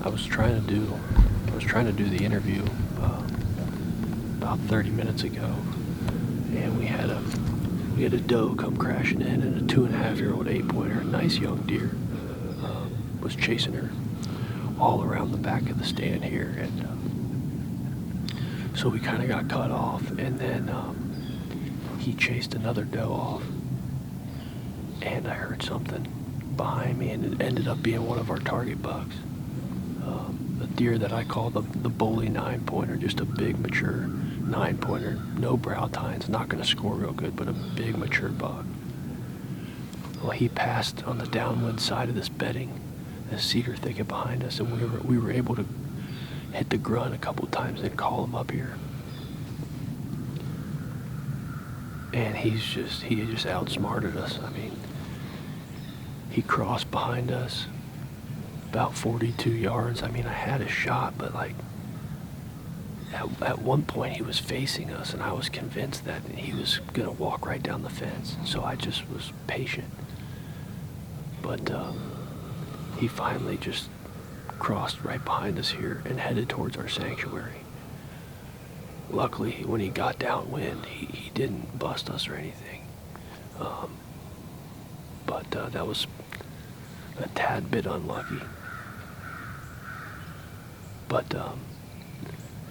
I was trying to do the interview about 30 minutes ago, and we had a doe come crashing in, and a 2.5-year-old 8-pointer, nice young deer, was chasing her all around the back of the stand here, and so we kind of got cut off, and then he chased another doe off, and I heard something behind me, and it ended up being one of our target bucks. A deer that I call the bully 9-pointer, just a big mature 9-pointer, no brow tines, not going to score real good, but a big mature buck. Well, he passed on the downwind side of this bedding, this cedar thicket behind us, and we were able to hit the grunt a couple times and call him up here. And he just outsmarted us. I mean, he crossed behind us about 42 yards. I mean, I had a shot, but like at one point he was facing us, and I was convinced that he was gonna walk right down the fence. So I just was patient. But he finally just crossed right behind us here and headed towards our sanctuary. Luckily, when he got downwind, he didn't bust us or anything. But that was a tad bit unlucky. But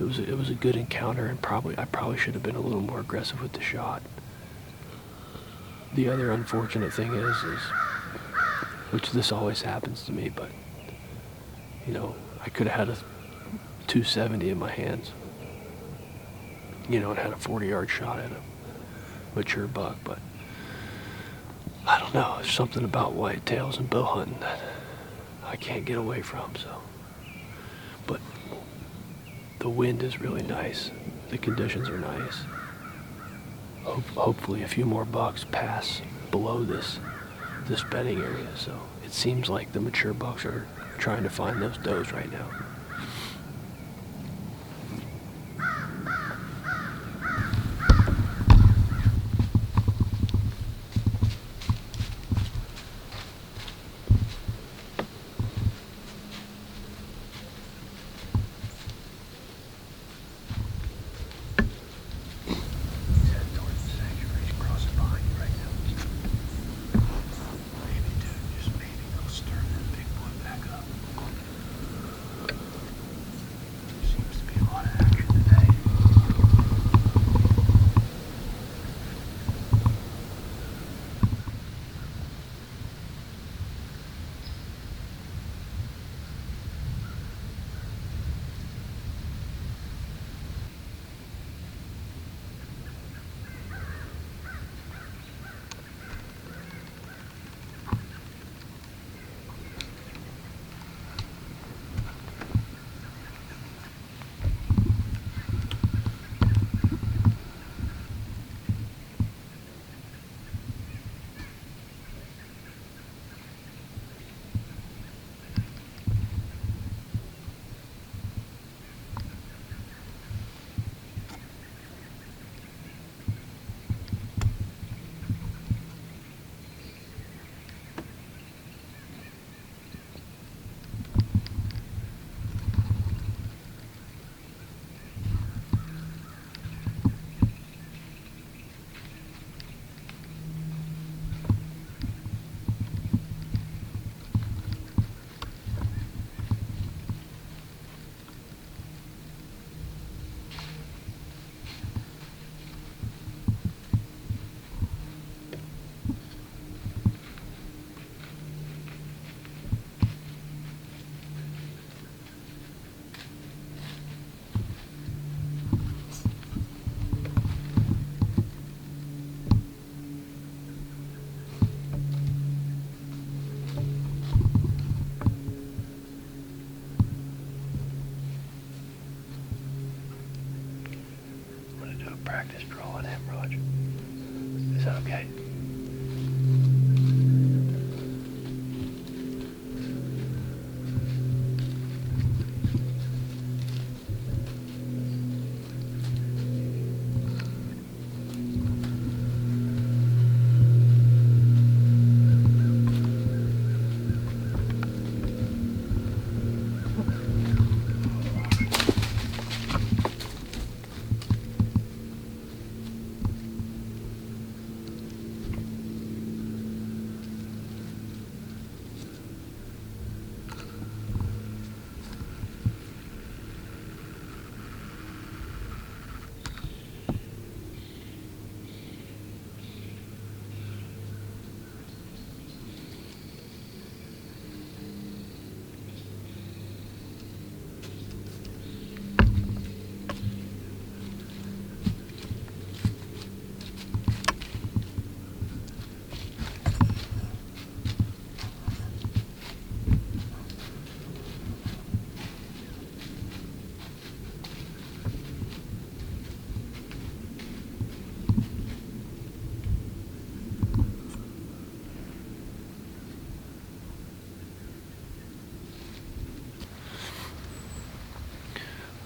it was a good encounter, and I probably should have been a little more aggressive with the shot. The other unfortunate thing is which this always happens to me, but you know, I could have had a 270 in my hands, you know, and had a 40-yard shot at a mature buck, but I don't know, there's something about whitetails and bow hunting that I can't get away from, so. But the wind is really nice, the conditions are nice. Hopefully a few more bucks pass below this bedding area, so it seems like the mature bucks are trying to find those does right now.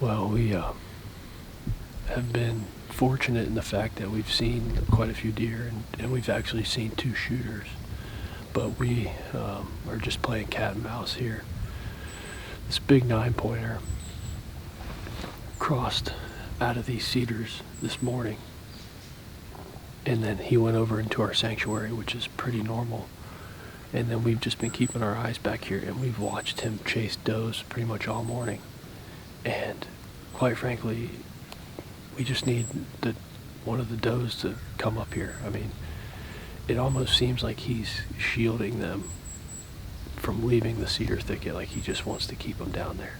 Well, we have been fortunate in the fact that we've seen quite a few deer, and we've actually seen 2 shooters. But we are just playing cat and mouse here. This big 9-pointer crossed out of these cedars this morning, and then he went over into our sanctuary, which is pretty normal. And then we've just been keeping our eyes back here, and we've watched him chase does pretty much all morning. And quite frankly, we just need one of the does to come up here. I mean, it almost seems like he's shielding them from leaving the cedar thicket, like he just wants to keep them down there.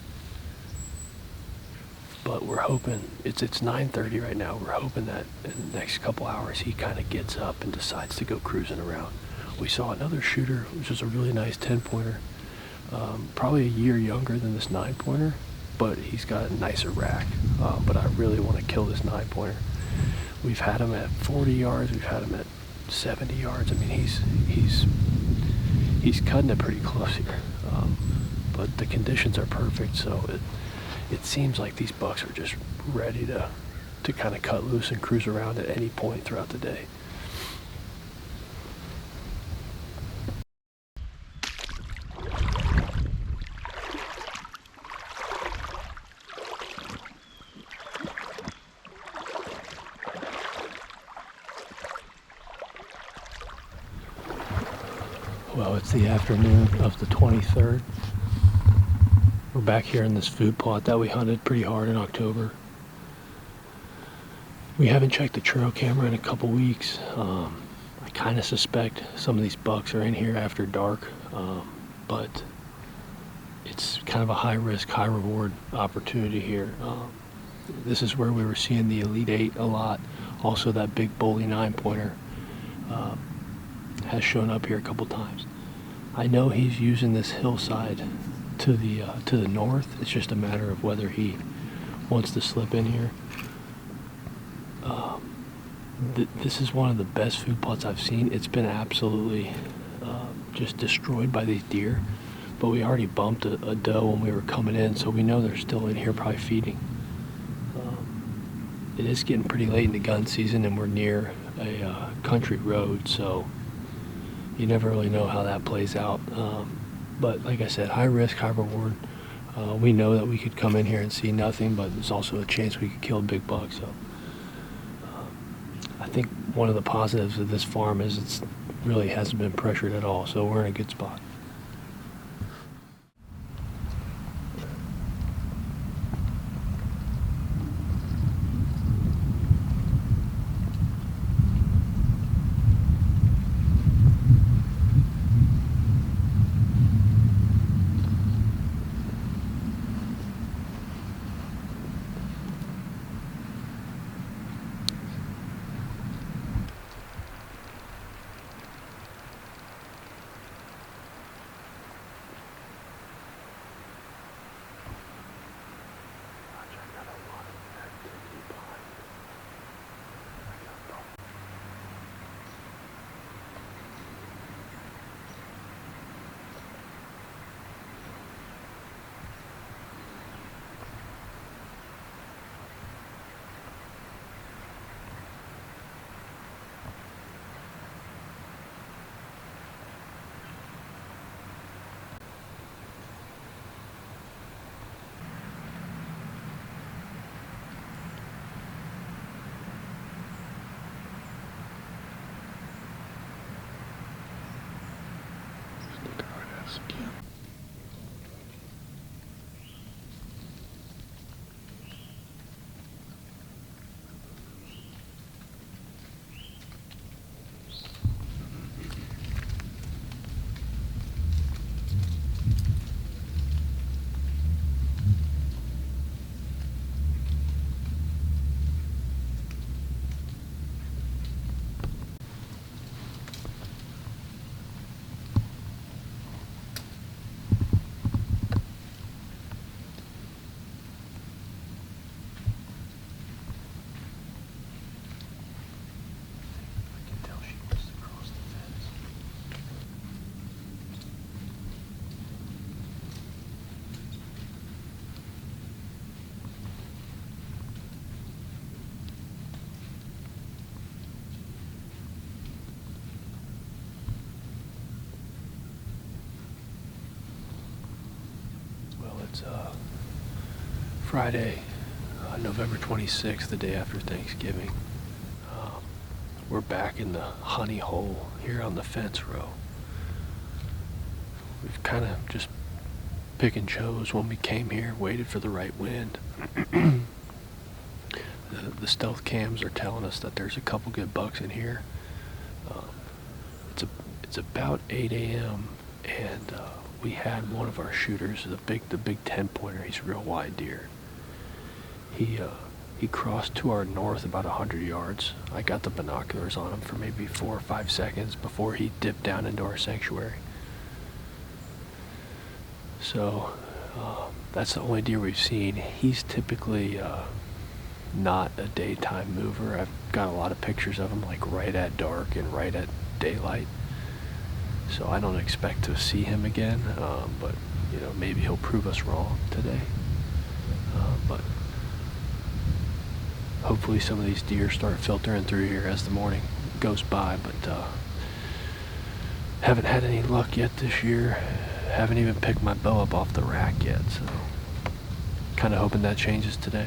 But we're hoping, it's 9:30 right now, we're hoping that in the next couple hours he kind of gets up and decides to go cruising around. We saw another shooter, which was a really nice 10-pointer, probably a year younger than this 9-pointer, but he's got a nicer rack. But I really want to kill this 9-pointer. We've had him at 40 yards, we've had him at 70 yards. I mean, he's cutting it pretty close here. But the conditions are perfect, so it seems like these bucks are just ready to kind of cut loose and cruise around at any point throughout the day. Well, it's the afternoon of the 23rd. We're back here in this food plot that we hunted pretty hard in October. We haven't checked the trail camera in a couple weeks. I kind of suspect some of these bucks are in here after dark, but it's kind of a high risk, high reward opportunity here. This is where we were seeing the Elite 8 a lot. Also, that big bully 9-pointer has shown up here a couple times. I know he's using this hillside to the north. It's just a matter of whether he wants to slip in here. This is one of the best food plots I've seen. It's been absolutely just destroyed by these deer, but we already bumped a doe when we were coming in, so we know they're still in here probably feeding. It is getting pretty late in the gun season, and we're near a country road, so you never really know how that plays out. But like I said, high risk, high reward. We know that we could come in here and see nothing, but there's also a chance we could kill a big buck. So I think one of the positives of this farm is it's really hasn't been pressured at all, so we're in a good spot. it's Friday, November 26th, the day after Thanksgiving. We're back in the honey hole here on the fence row. We've kind of just pick and chose when we came here, waited for the right wind. The stealth cams are telling us that there's a couple good bucks in here. It's about 8 a.m. and we had one of our shooters, the big 10-pointer. He's a real wide deer. He crossed to our north about 100 yards. I got the binoculars on him for maybe 4 or 5 seconds before he dipped down into our sanctuary. So that's the only deer we've seen. He's typically not a daytime mover. I've got a lot of pictures of him like right at dark and right at daylight. So I don't expect to see him again, but maybe he'll prove us wrong today. But hopefully some of these deer start filtering through here as the morning goes by. But haven't had any luck yet this year. Haven't even picked my bow up off the rack yet, so kind of hoping that changes today.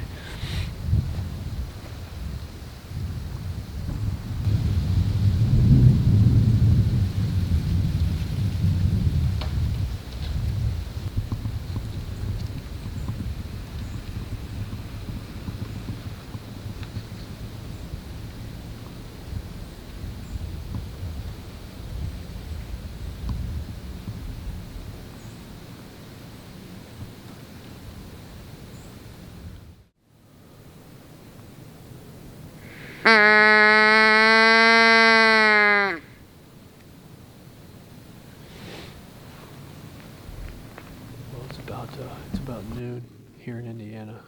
Well, it's about noon here in Indiana.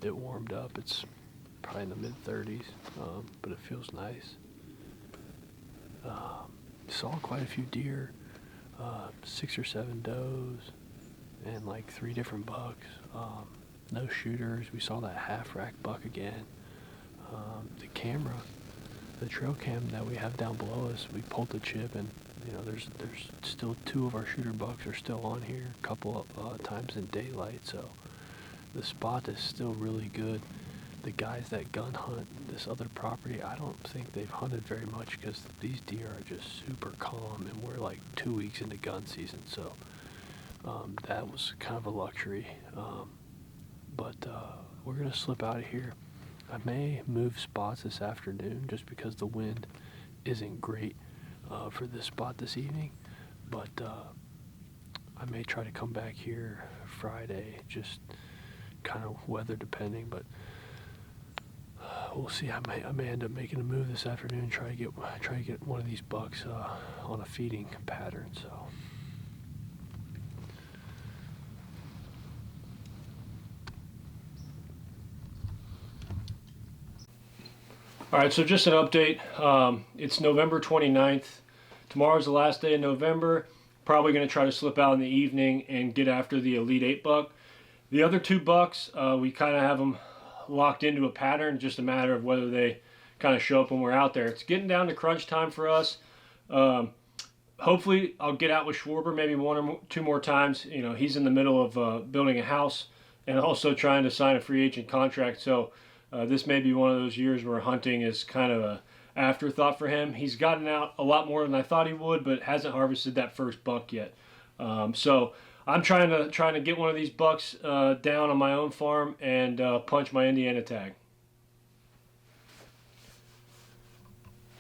It warmed up. It's probably in the mid-30s, but it feels nice. Saw quite a few deer, 6 or 7 does, and like 3 different bucks. No shooters. We saw that half-rack buck again. The trail cam that we have down below us, we pulled the chip, and there's still 2 of our shooter bucks are still on here, a couple of times in daylight, so the spot is still really good. The guys that gun hunt this other property, I don't think they've hunted very much because these deer are just super calm, and we're like 2 weeks into gun season, so that was kind of a luxury. But we're going to slip out of here. I may move spots this afternoon just because the wind isn't great for this spot this evening, but I may try to come back here Friday, just kind of weather depending, but we'll see. I may end up making a move this afternoon, try to get one of these bucks on a feeding pattern. So. All right, so just an update. It's November 29th. Tomorrow's the last day of November. Probably going to try to slip out in the evening and get after the Elite 8 buck. The other 2 bucks, we kind of have them locked into a pattern, just a matter of whether they kind of show up when we're out there. It's getting down to crunch time for us. Hopefully, I'll get out with Schwarber maybe 1 or 2 more times. He's in the middle of building a house and also trying to sign a free agent contract, so this may be one of those years where hunting is kind of a afterthought for him. He's gotten out a lot more than I thought he would, but hasn't harvested that first buck yet. So I'm trying to get one of these bucks down on my own farm and punch my Indiana tag.